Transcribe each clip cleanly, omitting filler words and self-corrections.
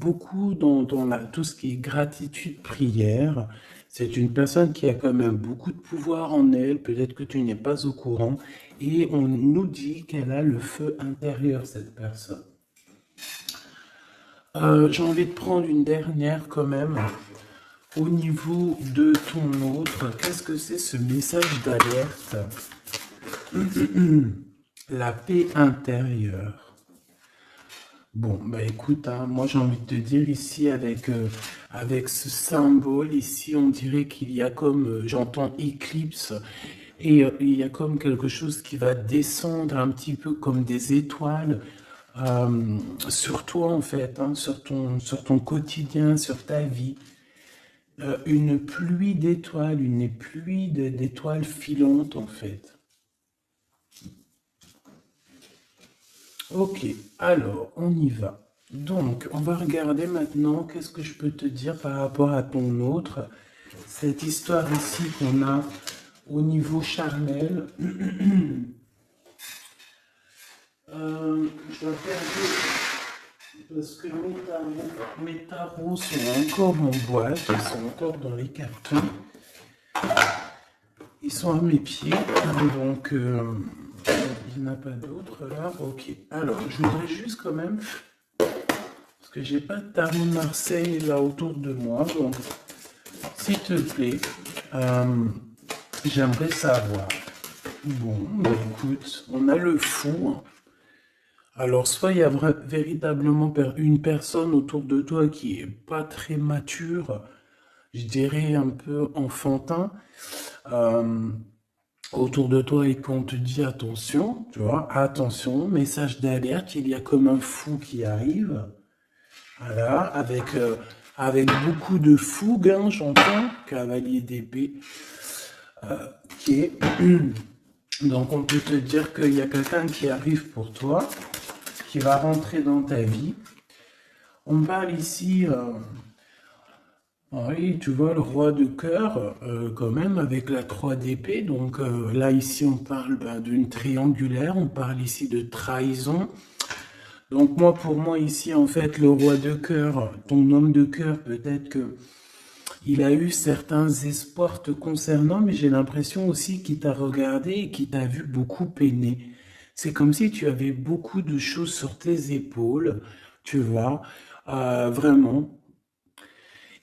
beaucoup dans tout ce qui est gratitude, prière. C'est une personne qui a quand même beaucoup de pouvoir en elle, peut-être que tu n'es pas au courant, et on nous dit qu'elle a le feu intérieur, cette personne. J'ai envie de prendre une dernière quand même. Au niveau de ton autre, qu'est-ce que c'est ce message d'alerte? La paix intérieure. Bon, bah écoute, hein, moi j'ai envie de te dire ici avec ce symbole, ici on dirait qu'il y a comme, j'entends éclipse, et il y a comme quelque chose qui va descendre un petit peu comme des étoiles sur toi en fait, hein, sur ton quotidien, sur ta vie. Une pluie d'étoiles, une pluie d'étoiles filantes en fait. Ok, alors on y va. Donc, on va regarder maintenant qu'est-ce que je peux te dire par rapport à ton autre. Cette histoire ici qu'on a au niveau charnel. Je dois faire parce que mes tarots sont encore en boîte, ils sont encore dans les cartons. Ils sont à mes pieds, donc il n'y en a pas d'autres là. Ok, alors je voudrais juste quand même, parce que j'ai pas de tarot de Marseille là autour de moi, donc s'il te plaît, j'aimerais savoir. Bon, bah écoute, on a le fou. Alors, soit il y a véritablement une personne autour de toi qui est pas très mature, je dirais un peu enfantin, euh, autour de toi et qu'on te dit attention, tu vois, attention, message d'alerte, il y a comme un fou qui arrive, voilà, avec beaucoup de fougue, hein, j'entends, cavalier d'épée, qui est... Donc on peut te dire qu'il y a quelqu'un qui arrive pour toi, qui va rentrer dans ta vie. On parle ici, oui, tu vois, le roi de cœur, quand même, avec la 3 d'épée. Donc là, ici, on parle d'une triangulaire, on parle ici de trahison. Donc moi, pour moi, ici, en fait, le roi de cœur, ton homme de cœur, peut-être que il a eu certains espoirs te concernant, mais j'ai l'impression aussi qu'il t'a regardé et qu'il t'a vu beaucoup peiner. C'est comme si tu avais beaucoup de choses sur tes épaules, tu vois, vraiment.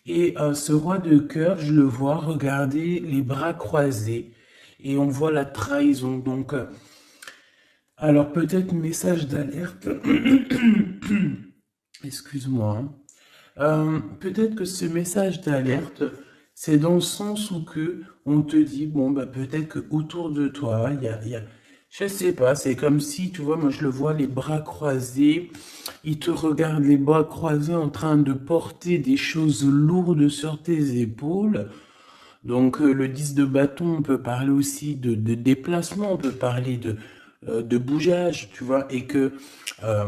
Et ce roi de cœur, je le vois regarder les bras croisés et on voit la trahison. Donc, alors peut-être message d'alerte. Excuse-moi, hein. Peut-être que ce message d'alerte, c'est dans le sens où que on te dit, bon, bah, peut-être que autour de toi, je sais pas, c'est comme si, tu vois, moi je le vois les bras croisés, il te regarde les bras croisés en train de porter des choses lourdes sur tes épaules. Donc, le 10 de bâton, on peut parler aussi de déplacement, on peut parler de bougeage, tu vois, et que, euh,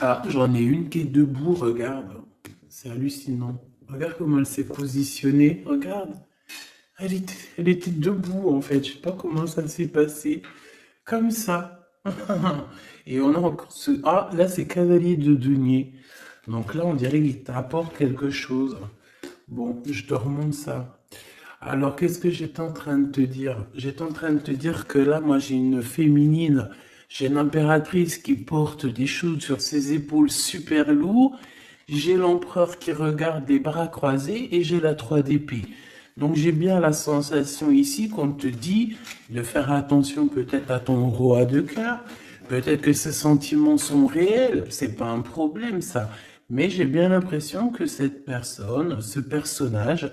ah, j'en ai une qui est debout, regarde. C'est hallucinant. Regarde comment elle s'est positionnée. Regarde. Elle était debout, en fait. Je sais pas comment ça s'est passé. Comme ça. Et on a encore ce... Ah, là, c'est cavalier de denier. Donc là, on dirait qu'il t'apporte quelque chose. Bon, je te remonte ça. Alors, qu'est-ce que j'étais en train de te dire? J'étais en train de te dire que là, moi, j'ai une féminine, j'ai l'impératrice qui porte des choses sur ses épaules super lourdes, j'ai l'empereur qui regarde les bras croisés et j'ai la 3 d'épée. Donc, j'ai bien la sensation ici qu'on te dit de faire attention peut-être à ton roi de cœur, peut-être que ces sentiments sont réels, c'est pas un problème ça. Mais j'ai bien l'impression que cette personne, ce personnage,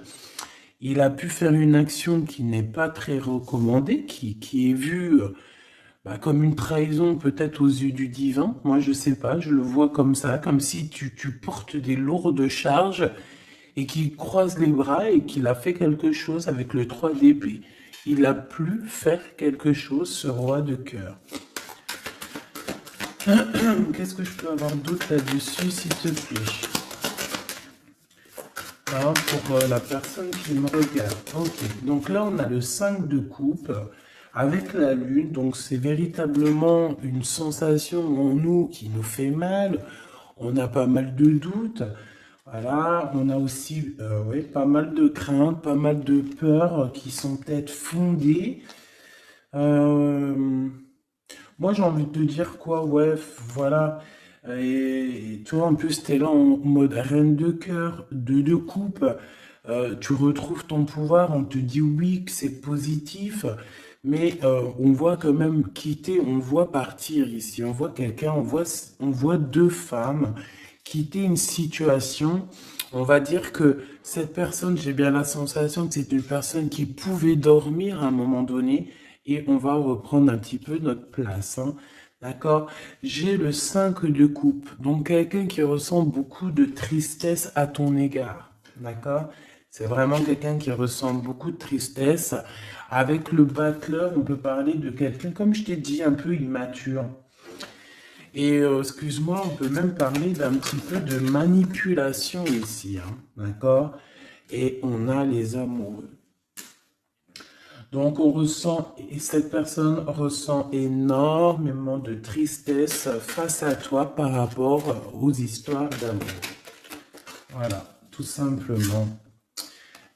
il a pu faire une action qui n'est pas très recommandée, qui est vue comme une trahison peut-être aux yeux du divin. Moi, je sais pas, je le vois comme ça, comme si tu portes des lourdes charges et qu'il croise les bras et qu'il a fait quelque chose avec le 3 d'épée. Il a pu faire quelque chose, ce roi de cœur. Qu'est-ce que je peux avoir d'autre là-dessus, s'il te plaît? Hein, pour la personne qui me regarde. Ok, donc là on a le 5 de coupe avec la lune, donc c'est véritablement une sensation en nous qui nous fait mal. on a pas mal de doutes. Voilà, on a aussi ouais, pas mal de craintes, pas mal de peurs qui sont peut-être fondées. Euh, Moi, j'ai envie de te dire quoi, ouais, voilà. Et toi, en plus, t'es là en mode reine de cœur, de coupe. Tu retrouves ton pouvoir, on te dit oui, que c'est positif, mais on voit quand même quitter, on voit partir ici. On voit quelqu'un, on voit deux femmes quitter une situation. On va dire que cette personne, j'ai bien la sensation que c'est une personne qui pouvait dormir à un moment donné et on va reprendre un petit peu notre place, hein. D'accord? J'ai le 5 de coupe, donc quelqu'un qui ressent beaucoup de tristesse à ton égard. D'accord? C'est vraiment quelqu'un qui ressent beaucoup de tristesse. Avec le battleur, on peut parler de quelqu'un, comme je t'ai dit, un peu immature. Et excuse-moi, on peut même parler d'un petit peu de manipulation ici, hein. D'accord? Et on a les amoureux. Donc on ressent, et cette personne ressent énormément de tristesse face à toi par rapport aux histoires d'amour. Voilà, tout simplement.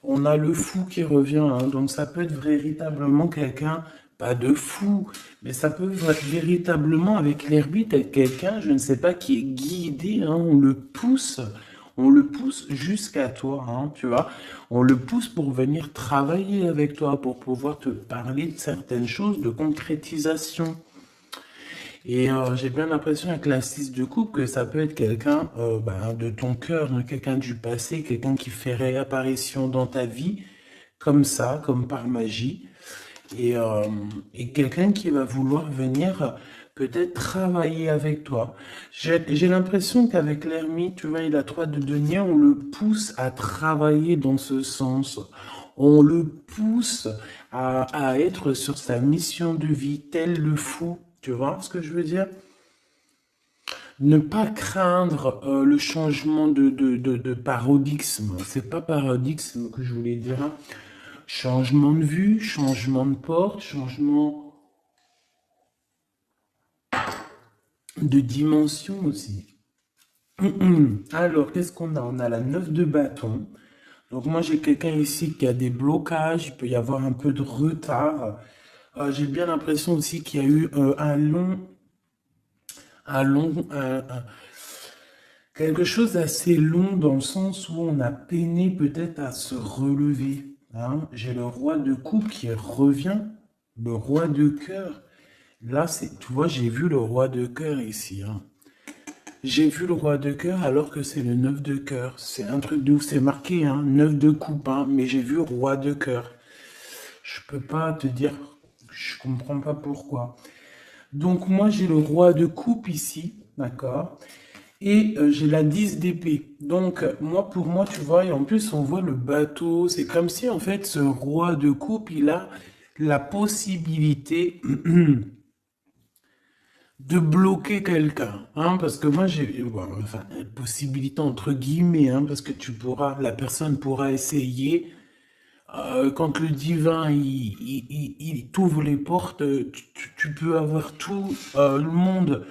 On a le fou qui revient, hein, donc ça peut être véritablement quelqu'un, pas de fou, mais ça peut être véritablement avec l'hermite être quelqu'un, je ne sais pas, qui est guidé, hein, on le pousse jusqu'à toi, hein, tu vois, on le pousse pour venir travailler avec toi, pour pouvoir te parler de certaines choses, de concrétisation. Et j'ai bien l'impression avec la 6 de coupe que ça peut être quelqu'un ben, de ton cœur, hein, quelqu'un du passé, quelqu'un qui fait réapparition dans ta vie, comme ça, comme par magie. Et, euh, et quelqu'un qui va vouloir venir peut-être travailler avec toi. J'ai l'impression qu'avec l'ermite, tu vois, il a 3 de denier, on le pousse à travailler dans ce sens. On le pousse à être sur sa mission de vie, tel le fou. Tu vois ce que je veux dire? Ne pas craindre le changement de paradigme. C'est pas paradigme que je voulais dire, hein. Changement de vue, changement de porte, changement de dimension aussi. Alors, qu'est-ce qu'on a? On a la 9 de bâton. Donc moi, j'ai quelqu'un ici qui a des blocages, il peut y avoir un peu de retard. J'ai bien l'impression aussi qu'il y a eu un long, quelque chose d'assez long dans le sens où on a peiné peut-être à se relever, hein. J'ai le roi de coupe qui revient, le roi de cœur. Là, tu vois, j'ai vu le roi de cœur ici, hein. J'ai vu le roi de cœur alors que c'est le 9 de cœur. C'est un truc de ouf, c'est marqué, hein, 9 de coupe, hein, mais j'ai vu roi de cœur. Je peux pas te dire, je comprends pas pourquoi. Donc moi, j'ai le roi de coupe ici, d'accord? Et j'ai la 10 d'épée. Donc, moi, pour moi, tu vois, et en plus, on voit le bateau. C'est comme si, en fait, ce roi de coupe, il a la possibilité de bloquer quelqu'un, hein, parce que moi, j'ai, bon, enfin, possibilité entre guillemets, hein, parce que la personne pourra essayer, quand le divin, il t'ouvre les portes, tu peux avoir tout le monde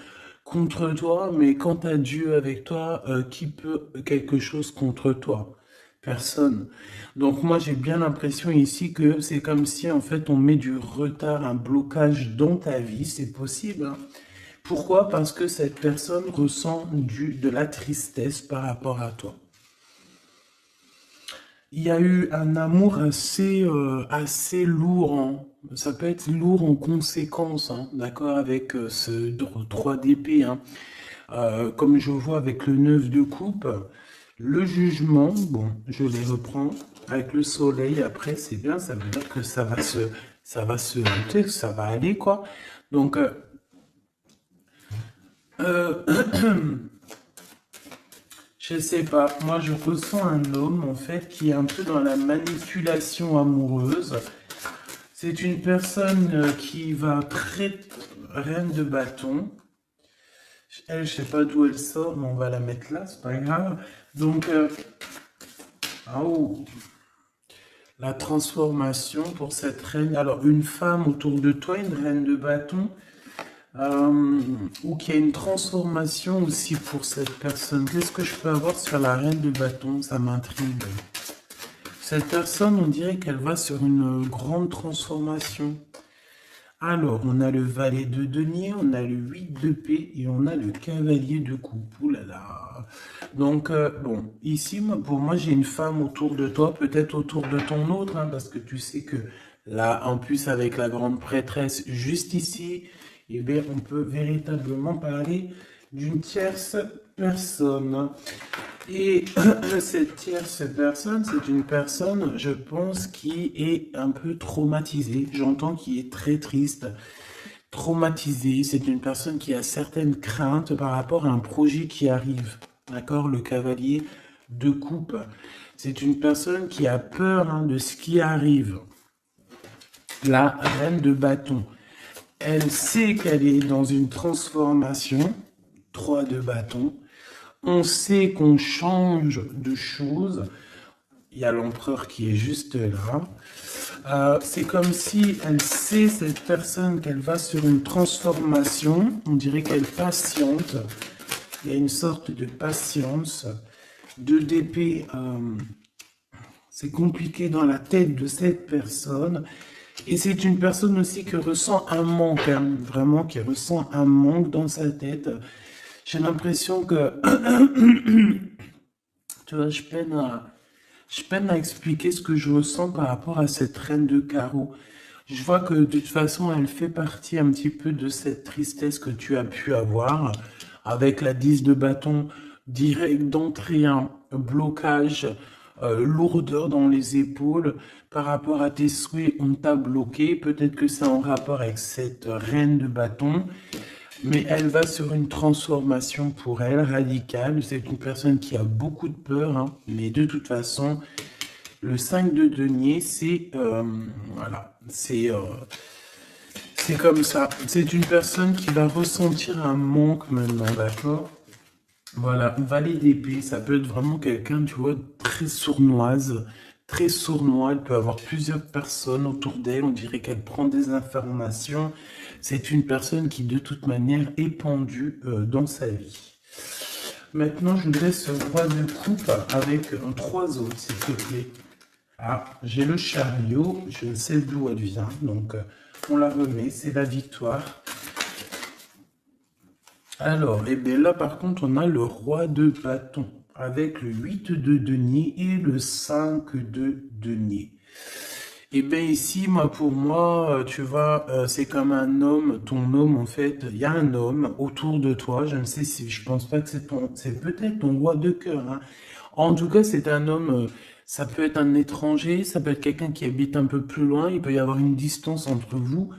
contre toi, mais quand tu as Dieu avec toi, qui peut quelque chose contre toi? Personne. Donc moi j'ai bien l'impression ici que c'est comme si en fait on met du retard, un blocage dans ta vie, c'est possible, hein. Pourquoi? Parce que cette personne ressent de la tristesse par rapport à toi. Il y a eu un amour assez lourd, hein. Ça peut être lourd en conséquence, hein, d'accord, avec ce 3 d'épée, hein. Comme je vois avec le 9 de coupe, le jugement, bon, je les reprends avec le soleil, après c'est bien, ça veut dire que ça va aller, quoi. Donc, euh, je sais pas, moi je ressens un homme en fait qui est un peu dans la manipulation amoureuse. C'est une personne qui va très reine de bâton. Elle, je sais pas d'où elle sort, mais on va la mettre là, c'est pas grave. Donc, oh, la transformation pour cette reine. Alors, une femme autour de toi, une reine de bâton. ou qu'il y a une transformation aussi pour cette personne. Qu'est-ce que je peux avoir sur la reine de bâton? Ça m'intrigue. Cette personne, on dirait qu'elle va sur une grande transformation. Alors, on a le valet de denier, on a le 8 d'épée et on a le cavalier de coupe. Ouh là là. Donc, bon, ici, pour moi, j'ai une femme autour de toi, peut-être autour de ton autre, hein, parce que tu sais que là, en plus, avec la grande prêtresse juste ici, eh bien, on peut véritablement parler d'une tierce personne. Et cette tierce personne, c'est une personne, je pense, qui est un peu traumatisée. J'entends qu'il est très triste, traumatisée. C'est une personne qui a certaines craintes par rapport à un projet qui arrive. D'accord? Le cavalier de coupe. C'est une personne qui a peur, hein, de ce qui arrive. La reine de bâton. Elle sait qu'elle est dans une transformation. 3 de bâton. On sait qu'on change de choses. Il y a l'empereur qui est juste là. C'est comme si elle sait, cette personne, qu'elle va sur une transformation. On dirait qu'elle patiente. Il y a une sorte de patience. 2 d'épée, c'est compliqué dans la tête de cette personne. Et c'est une personne aussi qui ressent un manque, hein, vraiment, qui ressent un manque dans sa tête. J'ai l'impression que, tu vois, je peine à expliquer ce que je ressens par rapport à cette reine de carreau. Je vois que de toute façon, elle fait partie un petit peu de cette tristesse que tu as pu avoir avec la 10 de bâton direct d'entrée, un blocage, lourdeur dans les épaules. Par rapport à tes souhaits, on t'a bloqué. Peut-être que c'est en rapport avec cette reine de bâton. Mais elle va sur une transformation pour elle radicale. C'est une personne qui a beaucoup de peur, hein, mais de toute façon, le 5 de denier, c'est voilà, c'est comme ça. C'est une personne qui va ressentir un manque maintenant, d'accord? Voilà, valet d'épée, ça peut être vraiment quelqu'un, tu vois, très sournoise, très sournois. Elle peut avoir plusieurs personnes autour d'elle. On dirait qu'elle prend des informations. C'est une personne qui, de toute manière, est pendue dans sa vie. Maintenant, je voudrais ce roi de coupe avec un 3 autres, s'il te plaît. Ah, j'ai le chariot, je sais d'où elle vient, donc on la remet, c'est la victoire. Alors, et bien là par contre, on a le roi de bâton, avec le 8 de denier et le 5 de denier. Et bien ici, moi, pour moi, tu vois, c'est comme un homme, ton homme en fait, il y a un homme autour de toi, je ne sais si, je pense pas que c'est peut-être ton roi de cœur, hein. En tout cas, c'est un homme, ça peut être un étranger, ça peut être quelqu'un qui habite un peu plus loin, il peut y avoir une distance entre vous.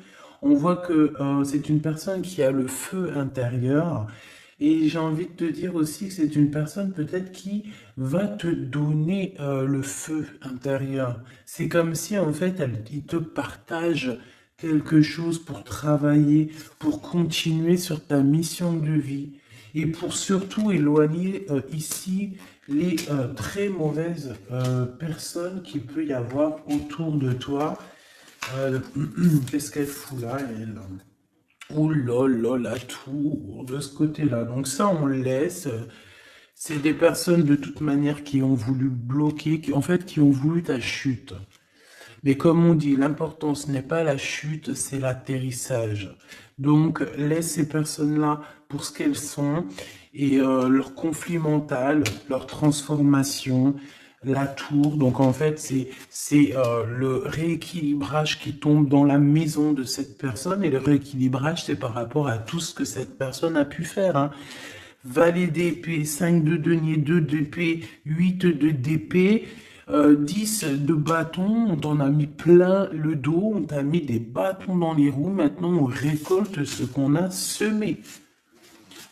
On voit que c'est une personne qui a le feu intérieur. Et j'ai envie de te dire aussi que c'est une personne peut-être qui va te donner le feu intérieur. C'est comme si en fait il te partage quelque chose pour travailler, pour continuer sur ta mission de vie et pour surtout éloigner ici les très mauvaises personnes qu'il peut y avoir autour de toi. Euh, Qu'est-ce qu'elle fout là, elle? Ouh là là, la tour de ce côté-là. Donc ça, on le laisse. C'est des personnes de toute manière qui ont voulu bloquer, en fait, qui ont voulu ta chute. Mais comme on dit, l'important, ce n'est pas la chute, c'est l'atterrissage. Donc, laisse ces personnes-là pour ce qu'elles sont et leur conflit mental, leur transformation, la tour. Donc, en fait, c'est le rééquilibrage qui tombe dans la maison de cette personne. Et le rééquilibrage, c'est par rapport à tout ce que cette personne a pu faire, hein. Valet d'épée, 5 de denier, 2 d'épée, 8 de d'épée, 10 de bâton, on t'en a mis plein le dos, on t'a mis des bâtons dans les roues, maintenant on récolte ce qu'on a semé.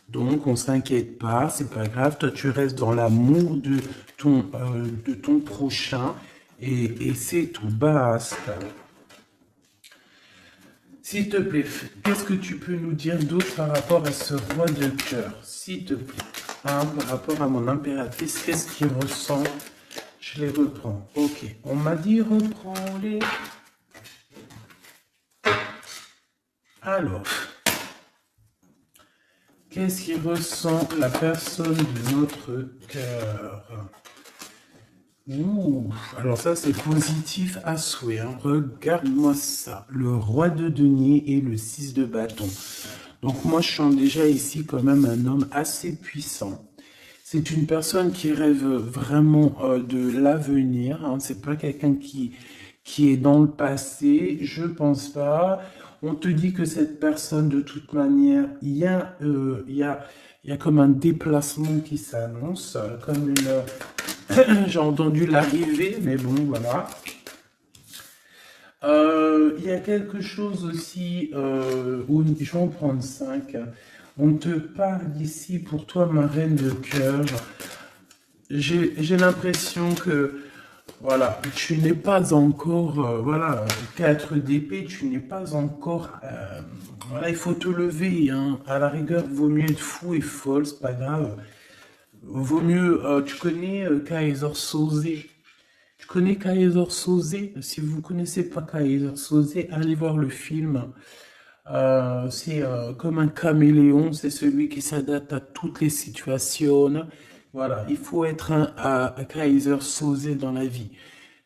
Donc on s'inquiète pas, c'est pas grave, toi tu restes dans l'amour de ton prochain et c'est tout, basta. S'il te plaît, qu'est-ce que tu peux nous dire d'autre par rapport à ce roi de cœur? S'il te plaît. Hein, par rapport à mon impératrice, qu'est-ce qu'il ressent? Je les reprends. Ok. On m'a dit reprends-les. Alors. Qu'est-ce qui ressent la personne de notre cœur? Ouh, alors ça c'est positif à souhait, hein. Regarde-moi ça. Le roi de denier et le 6 de bâton. Donc moi je sens déjà ici quand même un homme assez puissant. C'est une personne qui rêve vraiment de l'avenir, hein. C'est pas quelqu'un qui est dans le passé, je pense pas. On te dit que cette personne, de toute manière, il y a comme un déplacement qui s'annonce, comme une... J'ai entendu l'arrivée, mais bon, voilà. Il y a quelque chose aussi où je vais en prendre 5. On te parle ici pour toi, ma reine de cœur. J'ai l'impression que voilà, tu n'es pas encore, voilà, 4 d'épée, tu n'es pas encore, voilà, il faut te lever, hein. À la rigueur, vaut mieux être fou et folle, c'est pas grave. Vaut mieux, tu connais Kaiser Soze. Tu connais Kaiser Soze? Si vous connaissez pas Kaiser Soze, allez voir le film. C'est comme un caméléon, c'est celui qui s'adapte à toutes les situations. Voilà, il faut être un Kaiser Soze dans la vie.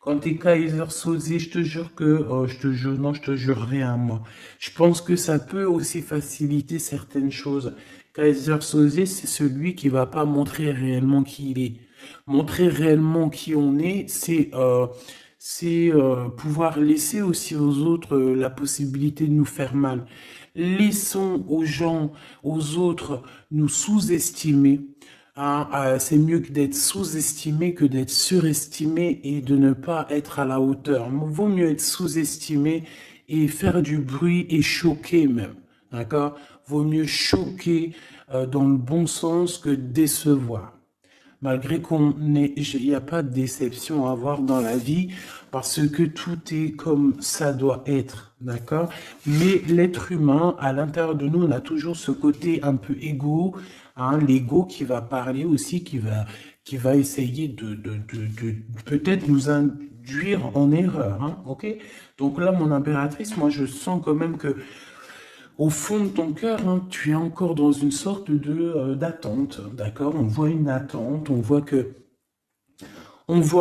Quand tu es Kaiser Soze, je te jure que, je te jure, non, je te jure rien, moi. Je pense que ça peut aussi faciliter certaines choses. Kaiser Soze, c'est celui qui va pas montrer réellement qui il est. Montrer réellement qui on est, c'est pouvoir laisser aussi aux autres la possibilité de nous faire mal. Laissons aux gens, aux autres, nous sous-estimer. Hein, c'est mieux que d'être sous-estimé que d'être surestimé et de ne pas être à la hauteur. Vaut mieux être sous-estimé et faire du bruit et choquer même. D'accord? Vaut mieux choquer dans le bon sens que décevoir. Malgré il n'y a pas de déception à avoir dans la vie, parce que tout est comme ça doit être, d'accord? Mais l'être humain, à l'intérieur de nous, on a toujours ce côté un peu égo, hein, l'ego qui va parler aussi, qui va essayer de peut-être nous induire en erreur, hein, ok? Donc là, mon impératrice, moi, je sens quand même que au fond de ton cœur, hein, tu es encore dans une sorte de d'attente, d'accord? On voit une attente, on voit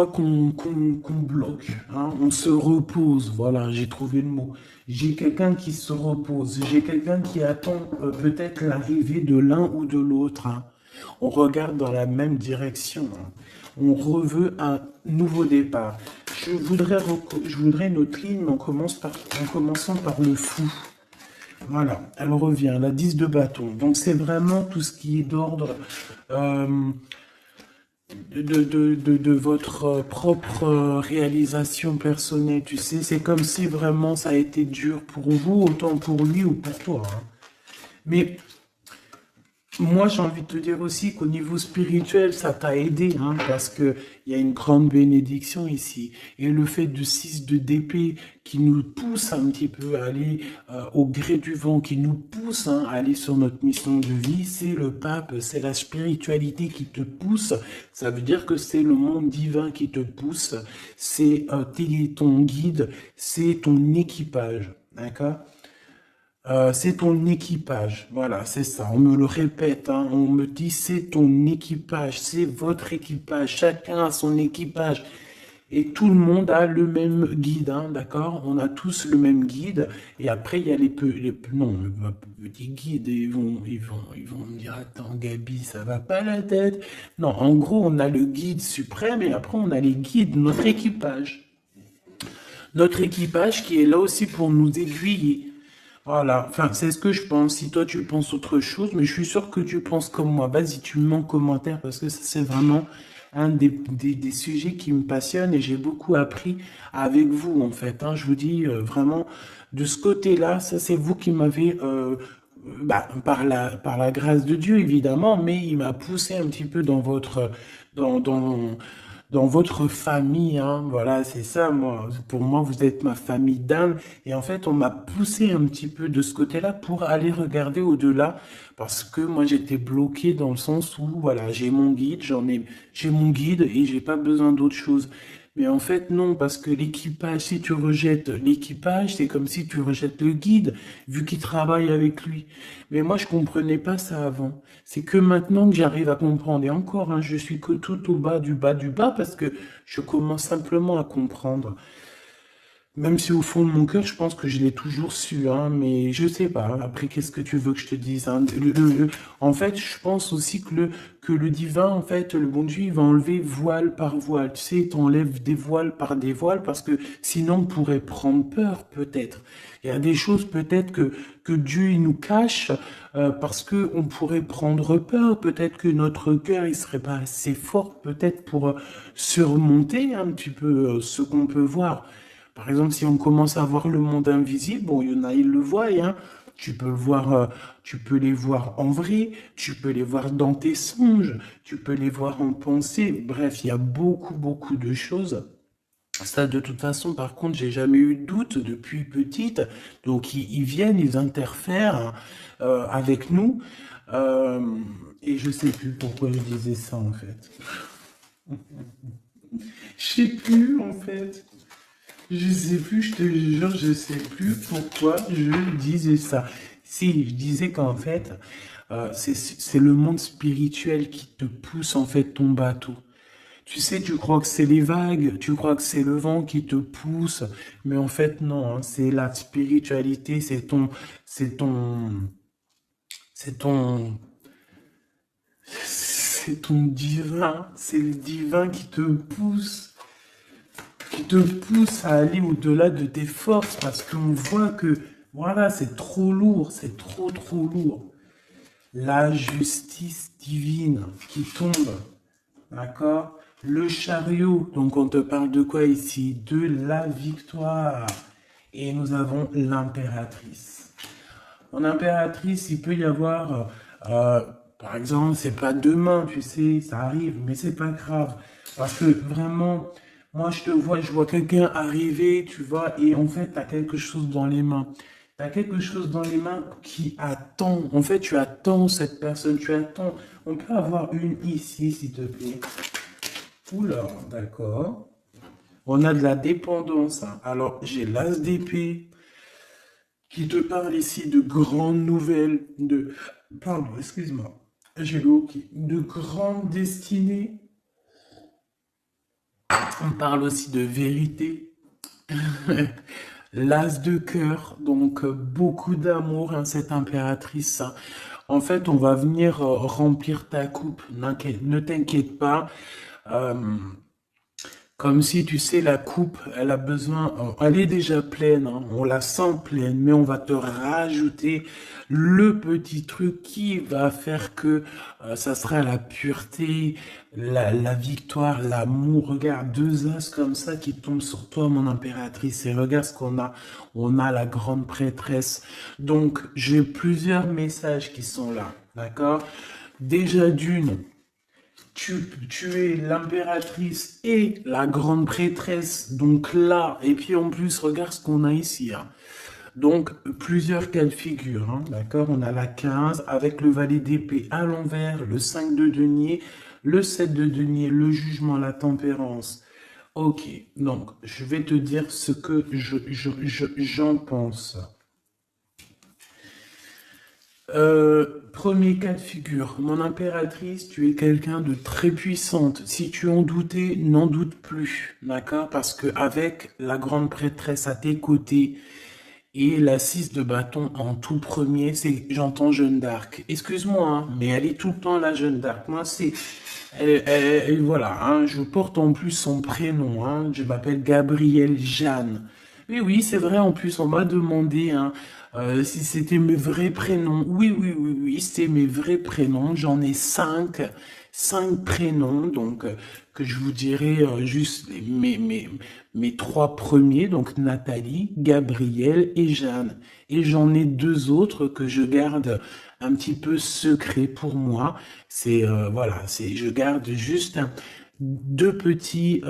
qu'on bloque, hein, on se repose. Voilà, j'ai trouvé le mot. J'ai quelqu'un qui se repose, j'ai quelqu'un qui attend peut-être l'arrivée de l'un ou de l'autre, hein. On regarde dans la même direction, hein. On reveut un nouveau départ. Je voudrais notre ligne, en commençant par le fou. Voilà, elle revient, la 10 de bâton. Donc c'est vraiment tout ce qui est d'ordre euh, de votre propre réalisation personnelle, tu sais. C'est comme si vraiment ça a été dur pour vous, autant pour lui ou pour toi, hein. Mais moi, j'ai envie de te dire aussi qu'au niveau spirituel, ça t'a aidé, hein, parce que il y a une grande bénédiction ici. Et le fait de 6 de d'épée qui nous pousse un petit peu à aller au gré du vent, qui nous pousse, hein, à aller sur notre mission de vie, c'est le pape, c'est la spiritualité qui te pousse. Ça veut dire que c'est le monde divin qui te pousse, c'est ton guide, c'est ton équipage, d'accord? C'est ton équipage, voilà, c'est ça. On me le répète, hein, on me dit c'est ton équipage, c'est votre équipage. Chacun a son équipage et tout le monde a le même guide, hein, d'accord? On a tous le même guide. Et après il y a non, les petits guides, ils vont me dire attends Gabi, ça va pas la tête. Non, en gros on a le guide suprême et après on a les guides, notre équipage. Notre équipage qui est là aussi pour nous aiguiller. Voilà, enfin, c'est ce que je pense. Si toi tu penses autre chose, mais je suis sûr que tu penses comme moi. Vas-y, tu me mets en commentaire parce que ça, c'est vraiment un des sujets qui me passionne et j'ai beaucoup appris avec vous, en fait, hein. Je vous dis vraiment, de ce côté-là, ça, c'est vous qui m'avez, par la grâce de Dieu, évidemment, mais il m'a poussé un petit peu dans dans, dans, dans votre famille, hein. Voilà, c'est ça, moi. Pour moi, vous êtes ma famille d'âme. Et en fait, on m'a poussé un petit peu de ce côté-là pour aller regarder au-delà. Parce que moi, j'étais bloqué dans le sens où, voilà, j'ai mon guide et j'ai pas besoin d'autre chose. Mais en fait, non, parce que l'équipage, si tu rejettes l'équipage, c'est comme si tu rejettes le guide, vu qu'il travaille avec lui. Mais moi, je comprenais pas ça avant. C'est que maintenant que j'arrive à comprendre. Et encore, hein, je suis que tout au bas du bas du bas, parce que je commence simplement à comprendre. Même si au fond de mon cœur, je pense que je l'ai toujours su, hein, mais je sais pas. Après, qu'est-ce que tu veux que je te dise, hein? En fait, je pense aussi que le divin, en fait, le bon Dieu, il va enlever voile par voile. Tu sais, il t'enlève des voiles par des voiles parce que sinon, on pourrait prendre peur, peut-être. Il y a des choses, peut-être, que Dieu, il nous cache parce que on pourrait prendre peur. Peut-être que notre cœur, il serait pas assez fort, peut-être, pour surmonter un petit peu ce qu'on peut voir. Par exemple, si on commence à voir le monde invisible, bon, il y en a, ils le voient, hein. Tu peux le voir, tu peux les voir en vrai, tu peux les voir dans tes songes, tu peux les voir en pensée. Bref, il y a beaucoup de choses. Ça, de toute façon, par contre, j'ai jamais eu de doute depuis petite. Donc, ils viennent, ils interfèrent hein, avec nous. Euh, et je sais plus pourquoi je disais ça, en fait. Je sais plus, en fait. Je sais plus, je te jure, je sais plus pourquoi je disais ça. Si, je disais qu'en fait, c'est le monde spirituel qui te pousse en fait ton bateau. Tu sais, tu crois que c'est les vagues, tu crois que c'est le vent qui te pousse, mais en fait non, hein, c'est la spiritualité, c'est ton, c'est ton, c'est ton divin, c'est le divin qui te pousse à aller au-delà de tes forces parce qu'on voit que, voilà, c'est trop lourd, c'est trop lourd. La justice divine qui tombe, d'accord? Le chariot, donc on te parle de quoi ici? De la victoire. Et nous avons l'impératrice. En impératrice, il peut y avoir, par exemple, c'est pas demain, tu sais, ça arrive, mais c'est pas grave. Parce que vraiment, moi je vois quelqu'un arriver, tu vois, et en fait, tu as quelque chose dans les mains. Tu as quelque chose dans les mains qui attend. En fait, tu attends cette personne, tu attends. On peut avoir une ici, s'il te plaît. Oula, d'accord. On a de la dépendance, hein. Alors, j'ai l'as d'épée qui te parle ici de grandes nouvelles, pardon, excuse-moi, j'ai le hoquet, de grandes destinées. On parle aussi de vérité. L'as de cœur, donc beaucoup d'amour, hein, cette impératrice, hein. En fait, on va venir remplir ta coupe. Ne t'inquiète pas. Euh, Comme si, tu sais, la coupe, elle a besoin, elle est déjà pleine, hein, on la sent pleine, mais on va te rajouter le petit truc qui va faire que ça sera la pureté, la victoire, l'amour. Regarde, deux as comme ça qui tombent sur toi, mon impératrice, et regarde ce qu'on a. On a la grande prêtresse. Donc, j'ai plusieurs messages qui sont là, d'accord? Déjà d'une, tu es l'impératrice et la grande prêtresse, donc là, et puis en plus, regarde ce qu'on a ici, hein. Donc, plusieurs cas de figure, hein, d'accord? On a la 15 avec le valet d'épée à l'envers, le 5 de denier, le 7 de denier, le jugement, la tempérance. Ok, donc, je vais te dire ce que j'en pense. Premier cas de figure, mon impératrice, tu es quelqu'un de très puissante. Si tu en doutais, n'en doute plus, d'accord? Parce que avec la grande prêtresse à tes côtés et la 6 de bâton en tout premier, j'entends Jeanne d'Arc. Excuse-moi, hein, mais elle est tout le temps la Jeanne d'Arc. Moi, voilà, hein, je porte en plus son prénom, hein, je m'appelle Gabrielle Jeanne. Oui, c'est vrai, en plus, on m'a demandé hein, si c'était mes vrais prénoms. Oui, c'est mes vrais prénoms. J'en ai cinq prénoms, donc que je vous dirai juste mes trois premiers, donc Nathalie, Gabrielle et Jeanne. Et j'en ai deux autres que je garde un petit peu secret pour moi. Voilà, je garde juste deux petits,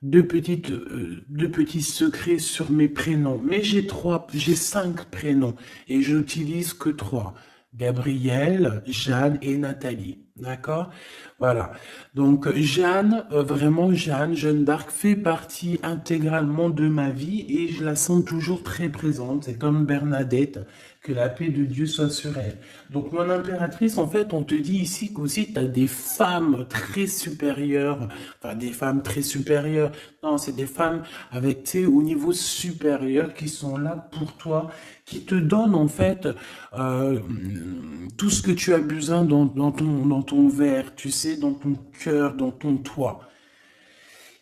deux petits secrets sur mes prénoms. Mais j'ai cinq prénoms et j'utilise que trois. Gabrielle, Jeanne et Nathalie. D'accord? Voilà. Donc, Jeanne, vraiment, Jeanne d'Arc fait partie intégralement de ma vie et je la sens toujours très présente. C'est comme Bernadette, que la paix de Dieu soit sur elle. Donc, mon impératrice, en fait, on te dit ici qu'aussi tu as des femmes très supérieures, enfin, des femmes très supérieures. Non, c'est des femmes avec, tu sais, au niveau supérieur qui sont là pour toi, qui te donnent, en fait, euh, tout ce que tu as besoin dans ton verre, tu sais, dans ton cœur, dans ton toit.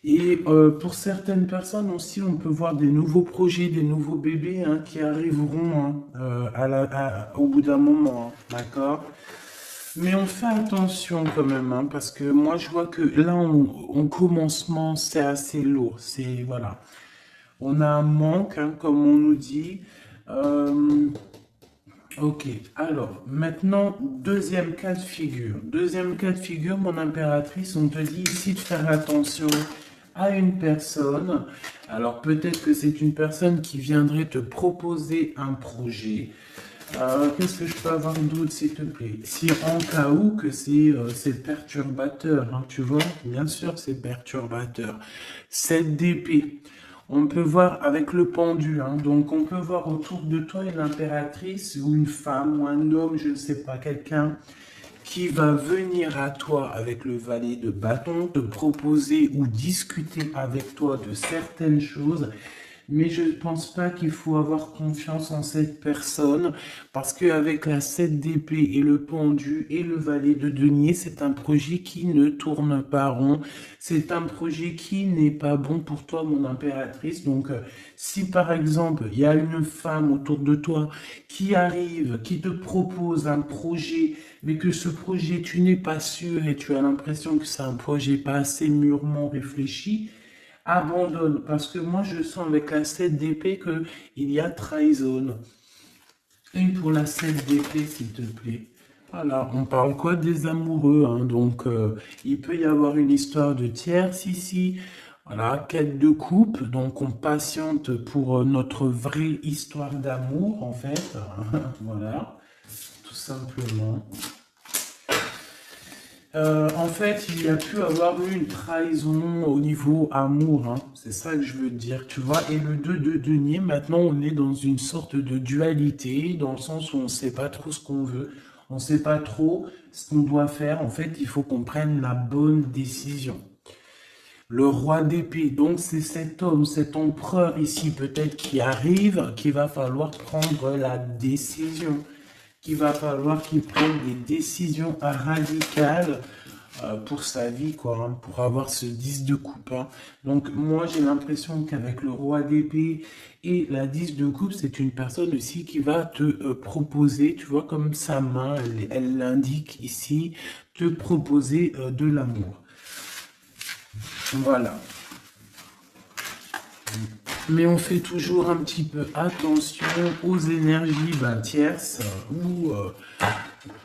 Et pour certaines personnes aussi, on peut voir des nouveaux projets, des nouveaux bébés hein, qui arriveront hein, au bout d'un moment, hein, d'accord? Mais on fait attention quand même, hein, parce que moi je vois que là, en commencement, c'est assez lourd. C'est, voilà. On a un manque, hein, comme on nous dit. Euh, Ok, alors maintenant, deuxième cas de figure. Deuxième cas de figure, mon impératrice, on te dit ici de faire attention à une personne. Alors peut-être que c'est une personne qui viendrait te proposer un projet. Qu'est-ce que je peux avoir d'autre, s'il te plaît? Si en cas où que c'est perturbateur, hein, tu vois, bien sûr c'est perturbateur. Cette d'épée. On peut voir avec le pendu, hein, donc on peut voir autour de toi une impératrice ou une femme ou un homme, je ne sais pas, quelqu'un qui va venir à toi avec le valet de bâton, te proposer ou discuter avec toi de certaines choses, mais je ne pense pas qu'il faut avoir confiance en cette personne parce qu'avec la 7 d'épée et le pendu et le valet de denier, c'est un projet qui ne tourne pas rond. C'est un projet qui n'est pas bon pour toi, mon impératrice. Donc, si par exemple, il y a une femme autour de toi qui arrive, qui te propose un projet, mais que ce projet, tu n'es pas sûr et tu as l'impression que c'est un projet pas assez mûrement réfléchi, abandonne. Parce que moi, je sens avec la 7 d'épée qu'il y a trahison. Une pour la 7 d'épée, s'il te plaît. Voilà, on parle quoi des amoureux, hein, donc il peut y avoir une histoire de tierce ici. Voilà, quête de coupe, donc on patiente pour notre vraie histoire d'amour, en fait. Voilà, tout simplement. En fait, il y a pu avoir eu une trahison au niveau amour, hein. C'est ça que je veux dire, tu vois. Et le 2 de denier, maintenant, on est dans une sorte de dualité, dans le sens où on ne sait pas trop ce qu'on veut, on ne sait pas trop ce qu'on doit faire. En fait, il faut qu'on prenne la bonne décision. Le roi d'épée, donc c'est cet homme, cet empereur ici, peut-être qui arrive, qu'il va falloir prendre la décision, qu'il va falloir qu'il prenne des décisions radicales pour sa vie, quoi, hein, pour avoir ce 10 de coupe. Hein. Donc moi j'ai l'impression qu'avec le roi d'épée et la 10 de coupe, c'est une personne aussi qui va te proposer, tu vois, comme sa main, elle l'indique ici, te proposer de l'amour. Voilà. Mais on fait toujours un petit peu attention aux énergies tierces ou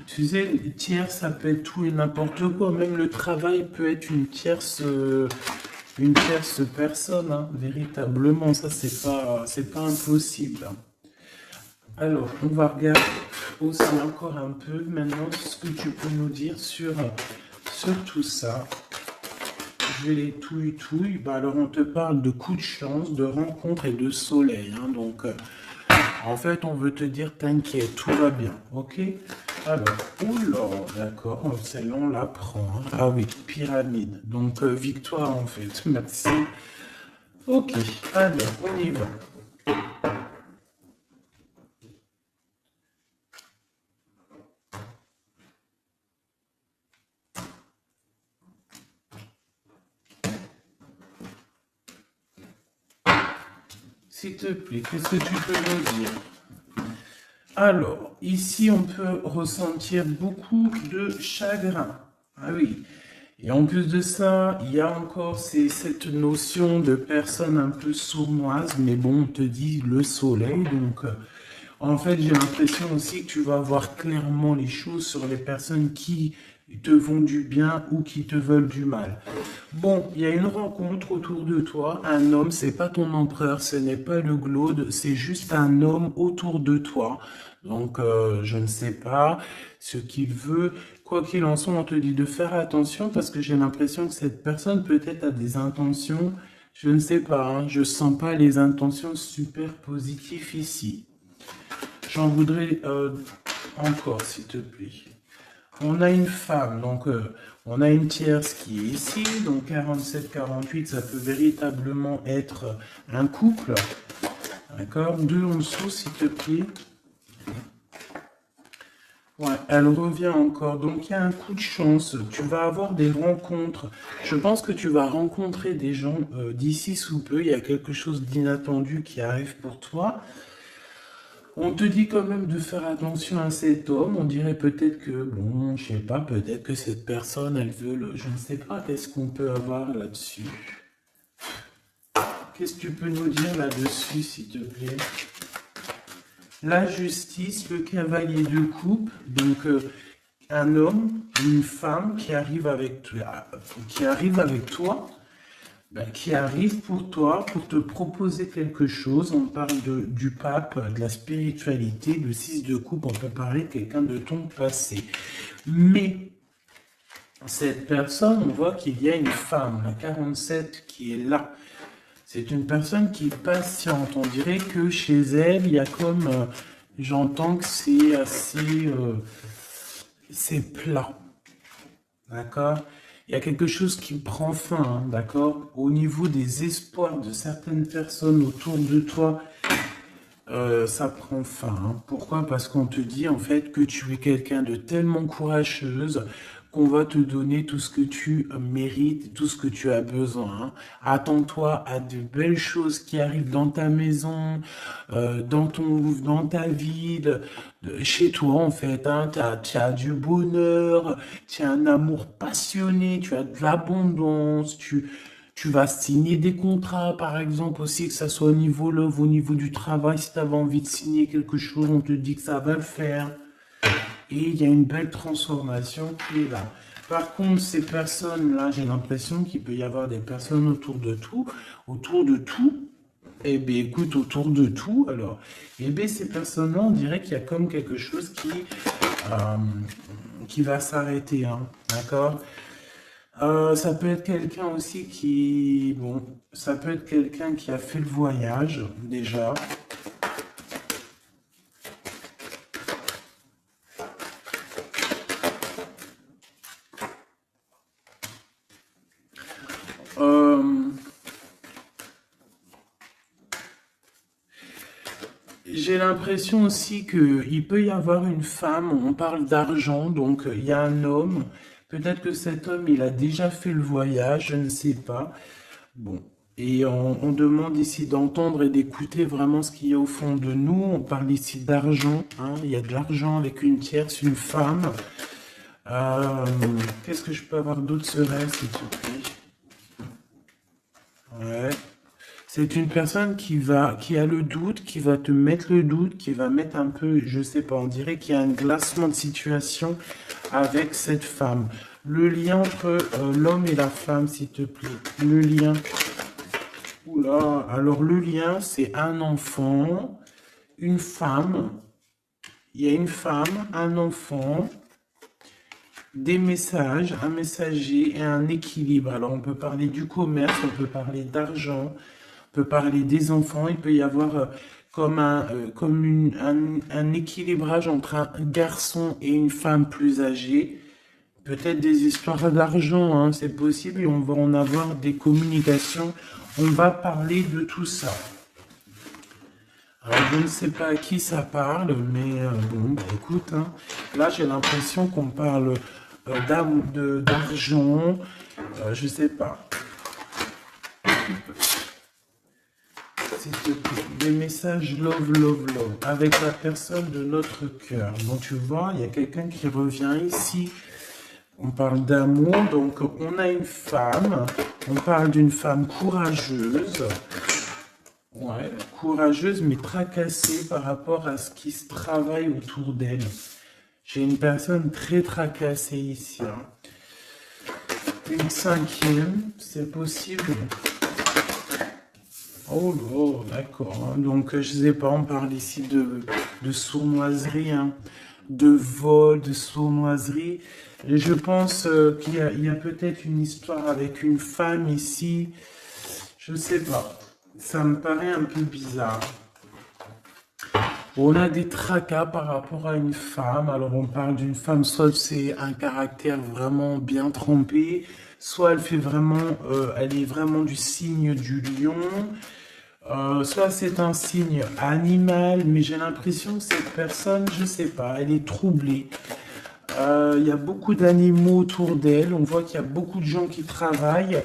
tu sais, tierce ça peut être tout et n'importe quoi. Même le travail peut être une tierce personne, hein, véritablement. Ça c'est pas impossible. Hein. Alors, on va regarder aussi encore un peu maintenant ce que tu peux nous dire sur tout ça. Je vais les touille. Bah, alors, on te parle de coups de chance, de rencontres et de soleil. Hein, donc, en fait, on veut te dire, t'inquiète, tout va bien. Ok? Alors, oula, d'accord, celle-là, on la prend. Hein. Ah oui, pyramide. Donc, victoire, en fait. Merci. Ok, alors, on y va. S'il te plaît, qu'est-ce que tu peux nous dire? Alors, ici, on peut ressentir beaucoup de chagrin. Ah oui. Et en plus de ça, il y a encore cette notion de personne un peu sournoise, mais bon, on te dit le soleil, donc en fait, j'ai l'impression aussi que tu vas voir clairement les choses sur les personnes qui te font du bien ou qui te veulent du mal. Bon, il y a une rencontre autour de toi, un homme, c'est pas ton empereur, ce n'est pas le glaude, c'est juste un homme autour de toi. Donc, je ne sais pas ce qu'il veut. Quoi qu'il en soit, on te dit de faire attention parce que j'ai l'impression que cette personne peut-être a des intentions, je ne sais pas, hein, je sens pas les intentions super positives ici. J'en voudrais encore, s'il te plaît. On a une femme, donc on a une tierce qui est ici, donc 47-48, ça peut véritablement être un couple. D'accord? 2 en dessous, s'il te plaît. Ouais, elle revient encore. Donc, il y a un coup de chance. Tu vas avoir des rencontres. Je pense que tu vas rencontrer des gens d'ici sous peu. Il y a quelque chose d'inattendu qui arrive pour toi. On te dit quand même de faire attention à cet homme. On dirait peut-être que, bon, je sais pas, peut-être que cette personne, elle veut le... Je ne sais pas, qu'est-ce qu'on peut avoir là-dessus? Qu'est-ce que tu peux nous dire là-dessus, s'il te plaît? La justice, le cavalier de coupe, donc un homme, une femme qui arrive avec toi, ben, qui arrive pour toi, pour te proposer quelque chose. On parle du pape, de la spiritualité, le 6 de coupe, on peut parler de quelqu'un de ton passé. Mais cette personne, on voit qu'il y a une femme, la 47, qui est là. C'est une personne qui est patiente. On dirait que chez elle, il y a comme... j'entends que c'est assez... c'est plat. D'accord? Il y a quelque chose qui prend fin, hein, d'accord? Au niveau des espoirs de certaines personnes autour de toi, ça prend fin, hein. Pourquoi? Parce qu'on te dit en fait que tu es quelqu'un de tellement courageuse qu'on va te donner tout ce que tu mérites, tout ce que tu as besoin, hein. Attends-toi à de belles choses qui arrivent dans ta maison, dans ta ville, chez toi en fait, hein. Tu as du bonheur, tu as un amour passionné, tu as de l'abondance, tu vas signer des contrats, par exemple, aussi, que ça soit au niveau love, au niveau du travail. Si tu avais envie de signer quelque chose, on te dit que ça va le faire. Et il y a une belle transformation qui est là. Par contre, ces personnes-là, j'ai l'impression qu'il peut y avoir des personnes autour de tout. Autour de tout. Eh bien, écoute, autour de tout, alors. Eh bien, ces personnes-là, on dirait qu'il y a comme quelque chose euh, qui va s'arrêter, hein, d'accord? Ça peut être quelqu'un aussi qui... Bon, ça peut être quelqu'un qui a fait le voyage, déjà. Euh, j'ai l'impression aussi qu'il peut y avoir une femme, on parle d'argent, donc il y a un homme. Peut-être que cet homme, il a déjà fait le voyage, je ne sais pas. Bon, et on demande ici d'entendre et d'écouter vraiment ce qu'il y a au fond de nous. On parle ici d'argent, hein. Il y a de l'argent avec une tierce, une femme. Euh, Qu'est-ce que je peux avoir d'autre serait, s'il te plaît? Ouais. C'est une personne qui a le doute, qui va te mettre le doute, qui va mettre un peu, je sais pas, on dirait qu'il y a un glacement de situation avec cette femme. Le lien entre l'homme et la femme, s'il te plaît. Le lien. Oula, alors le lien, c'est un enfant, une femme. Il y a une femme, un enfant, des messages, un messager et un équilibre. Alors on peut parler du commerce, on peut parler d'argent, on peut parler des enfants. Il peut y avoir un équilibrage entre un garçon et une femme plus âgée. Peut-être des histoires d'argent, hein, c'est possible, et on va en avoir des communications. On va parler de tout ça. Alors, je ne sais pas à qui ça parle, mais bon, bah, écoute, hein, là j'ai l'impression qu'on parle d'argent, je sais pas. C'est des messages love, love, love, avec la personne de notre cœur. Donc tu vois, il y a quelqu'un qui revient ici. On parle d'amour, donc on a une femme, on parle d'une femme courageuse. Ouais, courageuse mais tracassée par rapport à ce qui se travaille autour d'elle. J'ai une personne très tracassée ici, hein. Une cinquième, c'est possible. Oh là, d'accord, hein. Donc, je sais pas, on parle ici de sournoiserie, hein, de vol, de sournoiserie. Et je pense il y a peut-être une histoire avec une femme ici. Je sais pas. Ça me paraît un peu bizarre. On a des tracas par rapport à une femme. Alors on parle d'une femme, soit c'est un caractère vraiment bien trempé, soit elle fait vraiment, elle est vraiment du signe du lion, soit c'est un signe animal, mais j'ai l'impression que cette personne, je sais pas, elle est troublée. Il y a beaucoup d'animaux autour d'elle. On voit qu'il y a beaucoup de gens qui travaillent.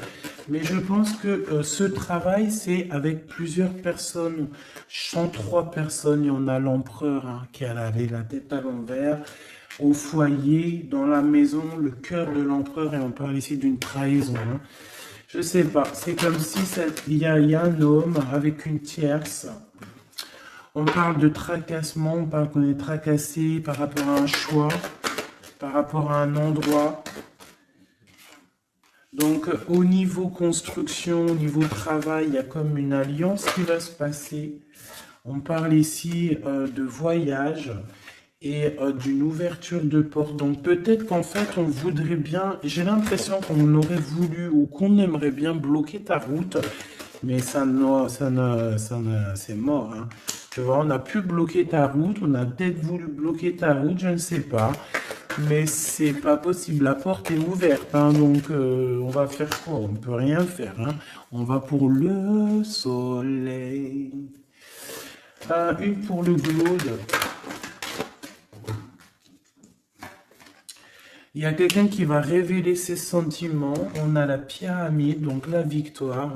Mais je pense que ce travail, c'est avec plusieurs personnes. 103 personnes. Il y en a l'empereur, hein, qui a la tête à l'envers. Au foyer, dans la maison, le cœur de l'empereur. Et on parle ici d'une trahison, hein. Je sais pas. C'est comme si il y a un homme avec une tierce. On parle de tracassement. On parle qu'on est tracassé par rapport à un choix, par rapport à un endroit. Donc, au niveau construction, au niveau travail, il y a comme une alliance qui va se passer. On parle ici de voyage et d'une ouverture de porte. Donc, peut-être qu'en fait, on voudrait bien, j'ai l'impression qu'on aurait voulu ou qu'on aimerait bien bloquer ta route, mais c'est mort, hein. Tu vois, on a pu bloquer ta route, on a peut-être voulu bloquer ta route, je ne sais pas. Mais c'est pas possible, la porte est ouverte, hein, donc on va faire quoi? On peut rien faire, hein. On va pour le soleil. Une pour le glaude. Il y a quelqu'un qui va révéler ses sentiments. On a la pyramide, donc la victoire.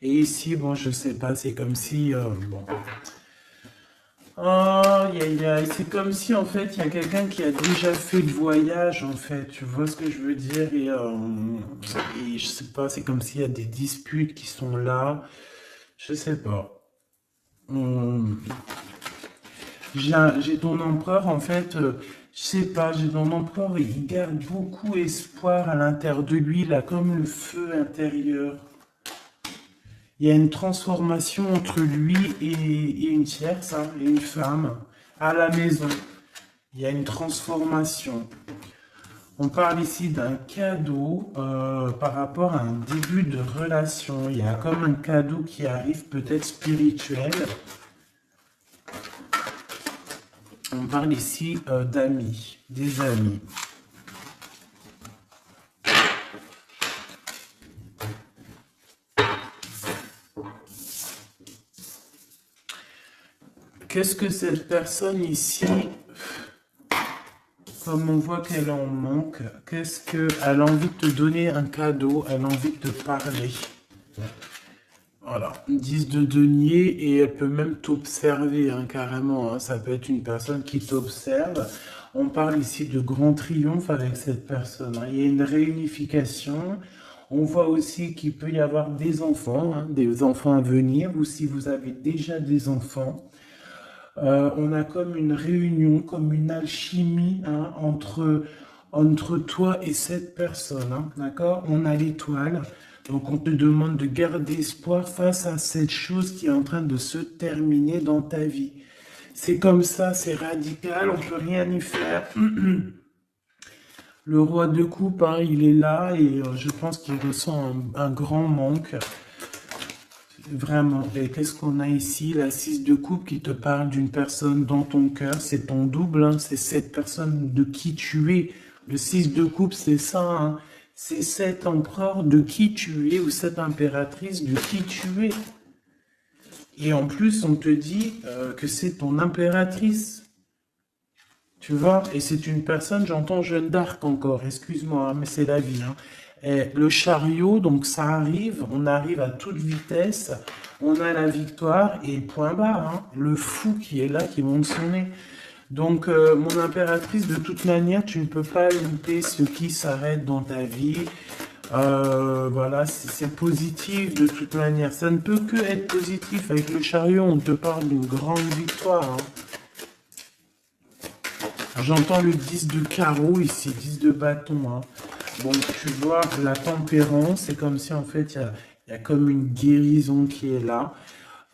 Et ici, bon, je sais pas, c'est comme si... bon. C'est comme si en fait il y a quelqu'un qui a déjà fait le voyage en fait, tu vois ce que je veux dire et je sais pas, c'est comme s'il y a des disputes qui sont là, je sais pas. Hum, j'ai ton empereur en fait, je sais pas, j'ai ton empereur, il garde beaucoup espoir à l'intérieur de lui, là comme le feu intérieur. Il y a une transformation entre lui et une tierce, hein, et une femme, à la maison. Il y a une transformation. On parle ici d'un cadeau par rapport à un début de relation. Il y a comme un cadeau qui arrive, peut-être spirituel. On parle ici d'amis, des amis. Qu'est-ce que cette personne ici, comme on voit qu'elle en manque, qu'est-ce qu'elle a envie de te donner un cadeau, elle a envie de te parler. Voilà, 10 de denier et elle peut même t'observer, hein, carrément, hein. Ça peut être une personne qui t'observe. On parle ici de grand triomphe avec cette personne, hein. Il y a une réunification. On voit aussi qu'il peut y avoir des enfants, hein, des enfants à venir, ou si vous avez déjà des enfants. On a comme une réunion, comme une alchimie, hein, entre toi et cette personne, hein, d'accord? On a l'étoile, donc on te demande de garder espoir face à cette chose qui est en train de se terminer dans ta vie. C'est comme ça, c'est radical, on peut rien y faire. Le roi de coupe, hein, il est là et je pense qu'il ressent un grand manque. Vraiment. Et qu'est-ce qu'on a ici? La 6 de coupe qui te parle d'une personne dans ton cœur. C'est ton double, hein. C'est cette personne de qui tu es. Le 6 de coupe, c'est ça, hein. C'est cet empereur de qui tu es ou cette impératrice de qui tu es. Et en plus, on te dit que c'est ton impératrice. Tu vois? Et c'est une personne, j'entends Jeanne d'Arc encore, excuse-moi, hein, mais c'est la vie, hein. Et le chariot, donc ça arrive, on arrive à toute vitesse, on a la victoire et point barre, hein. Le fou qui est là, qui monte son nez. Donc, mon impératrice, de toute manière, tu ne peux pas louper ce qui s'arrête dans ta vie. Voilà, c'est positif de toute manière. Ça ne peut que être positif. Avec le chariot, on te parle d'une grande victoire, hein. J'entends le 10 de carreau ici, 10 de bâton, hein. Bon, tu vois, la tempérance, c'est comme si en fait, il y a comme une guérison qui est là.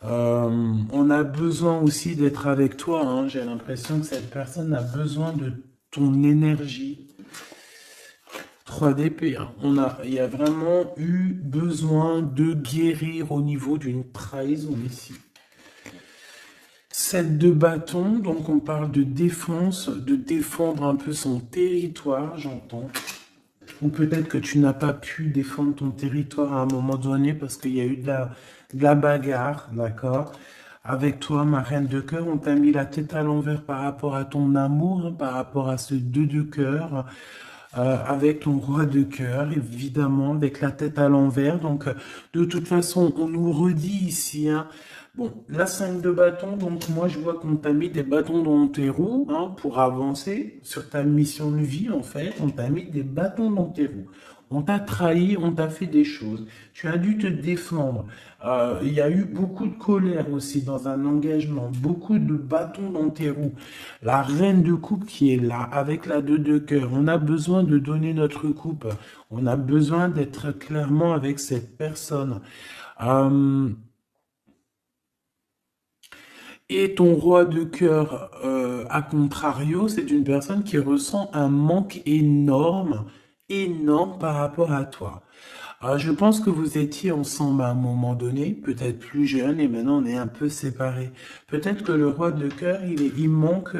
On a besoin aussi d'être avec toi, hein. J'ai l'impression que cette personne a besoin de ton énergie. 3 d'épée, hein. Il y a vraiment eu besoin de guérir au niveau d'une trahison ici. 7 de bâton, donc on parle de défense, de défendre un peu son territoire, j'entends. Ou peut-être que tu n'as pas pu défendre ton territoire à un moment donné parce qu'il y a eu de la bagarre, d'accord? Avec toi, ma reine de cœur, on t'a mis la tête à l'envers par rapport à ton amour, hein, par rapport à ce 2 de cœur, avec ton roi de cœur, évidemment, avec la tête à l'envers. Donc, de toute façon, on nous redit ici, hein. Bon, la 5 de bâton, donc moi je vois qu'on t'a mis des bâtons dans tes roues, hein, pour avancer sur ta mission de vie, en fait. On t'a mis des bâtons dans tes roues. On t'a trahi, on t'a fait des choses. Tu as dû te défendre. Il y a eu beaucoup de colère aussi dans un engagement, beaucoup de bâtons dans tes roues. La reine de coupe qui est là, avec la 2 de cœur. On a besoin de donner notre coupe. On a besoin d'être clairement avec cette personne. Euh, et ton roi de cœur, à contrario, c'est une personne qui ressent un manque énorme, énorme par rapport à toi. Je pense que vous étiez ensemble à un moment donné, peut-être plus jeune, et maintenant on est un peu séparés. Peut-être que le roi de cœur, il manque,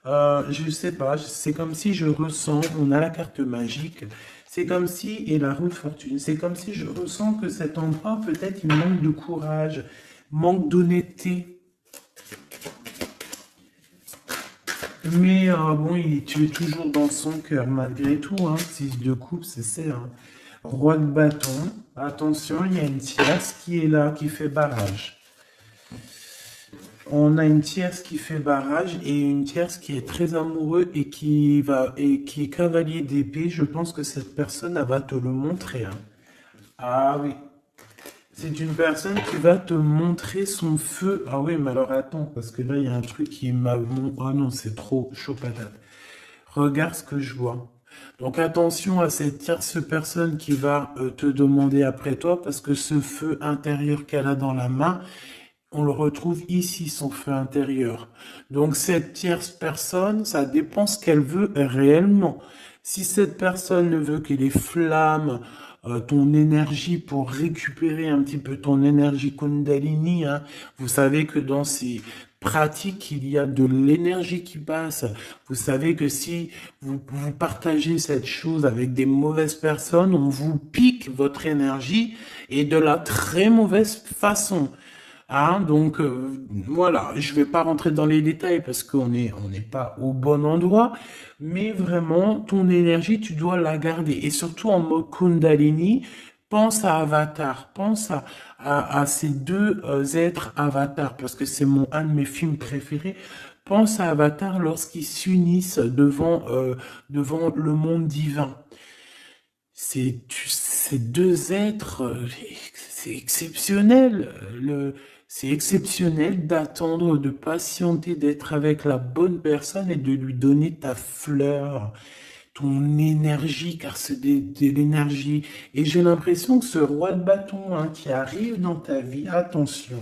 je sais pas, c'est comme si je ressens, on a la carte magique, c'est comme si, et la roue de fortune, c'est comme si je ressens que cet endroit, peut-être, il manque de courage, manque d'honnêteté. Mais bon, tu es toujours dans son cœur malgré tout, hein. 6 de coupe, c'est ça, hein. Roi de bâton. Attention, il y a une tierce qui est là, qui fait barrage. On a une tierce qui fait barrage et une tierce qui est très amoureux et qui est cavalier d'épée. Je pense que cette personne, elle va te le montrer, hein. Ah oui. C'est une personne qui va te montrer son feu. Ah oui, mais alors attends, parce que là, il y a un truc qui m'a... Ah non, c'est trop chaud patate. Regarde ce que je vois. Donc attention à cette tierce personne qui va te demander après toi, parce que ce feu intérieur qu'elle a dans la main, on le retrouve ici, son feu intérieur. Donc cette tierce personne, ça dépend ce qu'elle veut réellement. Si cette personne ne veut que les flammes, ton énergie pour récupérer un petit peu ton énergie Kundalini, hein, vous savez que dans ces pratiques, il y a de l'énergie qui passe. Vous savez que si vous partagez cette chose avec des mauvaises personnes, on vous pique votre énergie et de la très mauvaise façon. Hein, donc voilà, je vais pas rentrer dans les détails parce qu'on n'est pas au bon endroit, mais vraiment ton énergie tu dois la garder et surtout en mode Kundalini, pense à Avatar, pense à ces deux êtres Avatar parce que c'est un de mes films préférés. Pense à Avatar lorsqu'ils s'unissent devant le monde divin. Ces deux êtres, c'est exceptionnel. C'est exceptionnel d'attendre, de patienter, d'être avec la bonne personne et de lui donner ta fleur, ton énergie, car c'est de l'énergie. Et j'ai l'impression que ce roi de bâton, hein, qui arrive dans ta vie, attention,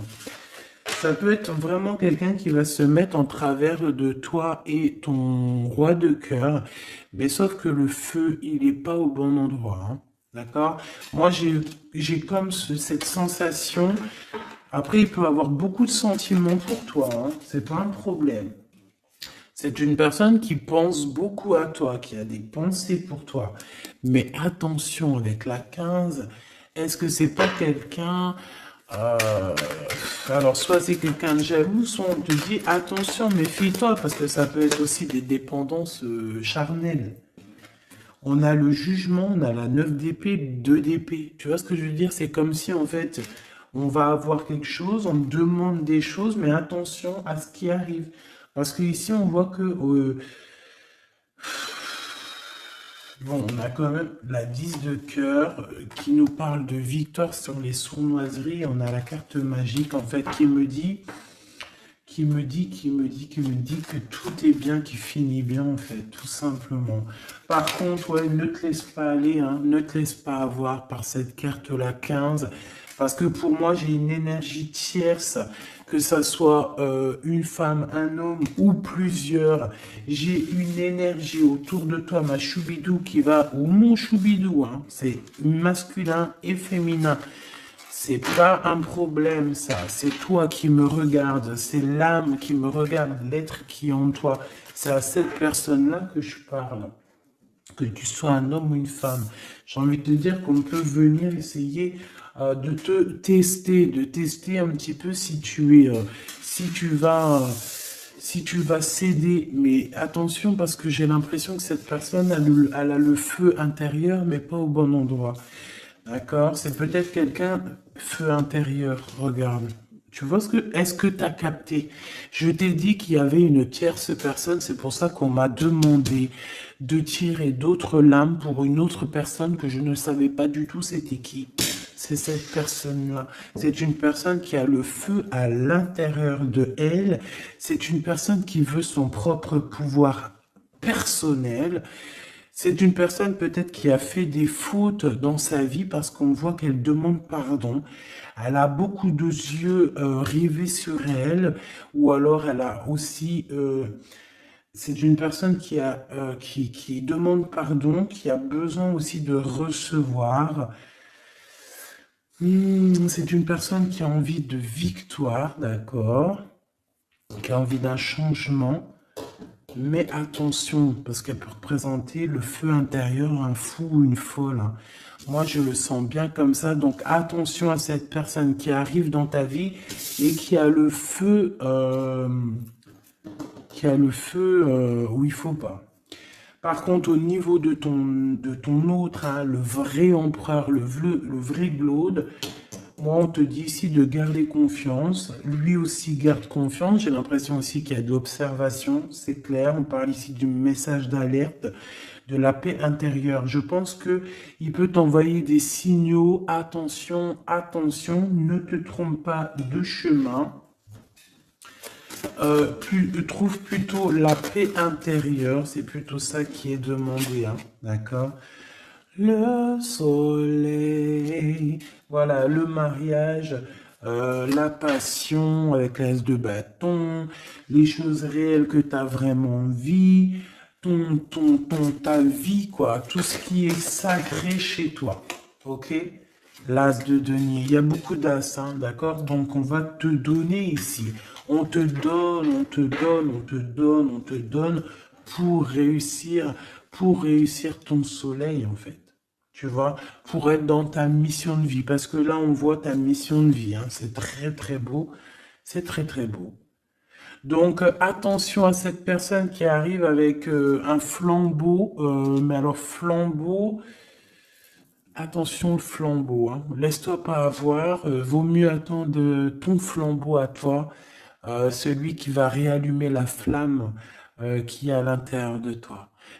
ça peut être vraiment quelqu'un qui va se mettre en travers de toi et ton roi de cœur, mais sauf que le feu, il n'est pas au bon endroit, hein. D'accord? Moi, j'ai comme cette sensation. Après, il peut avoir beaucoup de sentiments pour toi, hein. C'est pas un problème. C'est une personne qui pense beaucoup à toi, qui a des pensées pour toi. Mais attention avec la 15, est-ce que c'est pas quelqu'un... euh, alors, soit c'est quelqu'un de jaloux, soit on te dit attention, méfie-toi, parce que ça peut être aussi des dépendances charnelles. On a le jugement, on a la 9 d'épée, 2 d'épée. Tu vois ce que je veux dire? C'est comme si en fait, on va avoir quelque chose, on demande des choses, mais attention à ce qui arrive. Parce que ici, on voit que bon, on a quand même la 10 de cœur qui nous parle de victoire sur les sournoiseries. On a la carte magique en fait qui me dit qui me dit que tout est bien, qui finit bien, en fait, tout simplement. Par contre, ouais, ne te laisse pas aller, hein, ne te laisse pas avoir par cette carte-là 15, parce que pour moi, j'ai une énergie tierce, que ça soit une femme, un homme ou plusieurs. J'ai une énergie autour de toi, ma choubidou qui va, ou mon choubidou, hein, c'est masculin et féminin. C'est pas un problème, ça. C'est toi qui me regardes. C'est l'âme qui me regarde, l'être qui est en toi. C'est à cette personne-là que je parle. Que tu sois un homme ou une femme. J'ai envie de te dire qu'on peut venir essayer de te tester, de tester un petit peu si tu es, si tu vas céder. Mais attention parce que j'ai l'impression que cette personne elle a le feu intérieur, mais pas au bon endroit. D'accord? C'est peut-être quelqu'un, feu intérieur, regarde. Tu vois est-ce que tu as capté? Je t'ai dit qu'il y avait une tierce personne, c'est pour ça qu'on m'a demandé de tirer d'autres lames pour une autre personne que je ne savais pas du tout c'était qui. C'est cette personne-là. C'est une personne qui a le feu à l'intérieur de elle. C'est une personne qui veut son propre pouvoir personnel. C'est une personne peut-être qui a fait des fautes dans sa vie parce qu'on voit qu'elle demande pardon. Elle a beaucoup de yeux rivés sur elle, ou alors elle a aussi, c'est une personne qui demande pardon, qui a besoin aussi de recevoir. C'est une personne qui a envie de victoire, d'accord, qui a envie d'un changement. Mais attention, parce qu'elle peut représenter le feu intérieur, un fou ou une folle, hein. Moi, je le sens bien comme ça. Donc, attention à cette personne qui arrive dans ta vie et qui a le feu où il faut pas. Par contre, au niveau de ton autre, hein, le vrai empereur, le vrai Glaude, moi, on te dit ici de garder confiance. Lui aussi garde confiance. J'ai l'impression aussi qu'il y a de l'observation. C'est clair. On parle ici du message d'alerte, de la paix intérieure. Je pense que il peut t'envoyer des signaux. Attention, attention. Ne te trompe pas de chemin. Trouve plutôt la paix intérieure. C'est plutôt ça qui est demandé, hein. D'accord? Le soleil, voilà, le mariage, la passion avec l'as de bâton, les choses réelles que tu as vraiment envie, ta vie, quoi, tout ce qui est sacré chez toi, ok? L'as de denier, il y a beaucoup d'as, hein, d'accord? Donc on va te donner ici, on te donne, on te donne, on te donne, on te donne pour réussir ton soleil, en fait. Tu vois, pour être dans ta mission de vie. Parce que là, on voit ta mission de vie, hein. C'est très, très beau. C'est très, très beau. Donc, attention à cette personne qui arrive avec un flambeau. Mais alors, flambeau, attention le flambeau, hein. Laisse-toi pas avoir. Vaut mieux attendre ton flambeau à toi. Celui qui va réallumer la flamme qui est à l'intérieur de toi.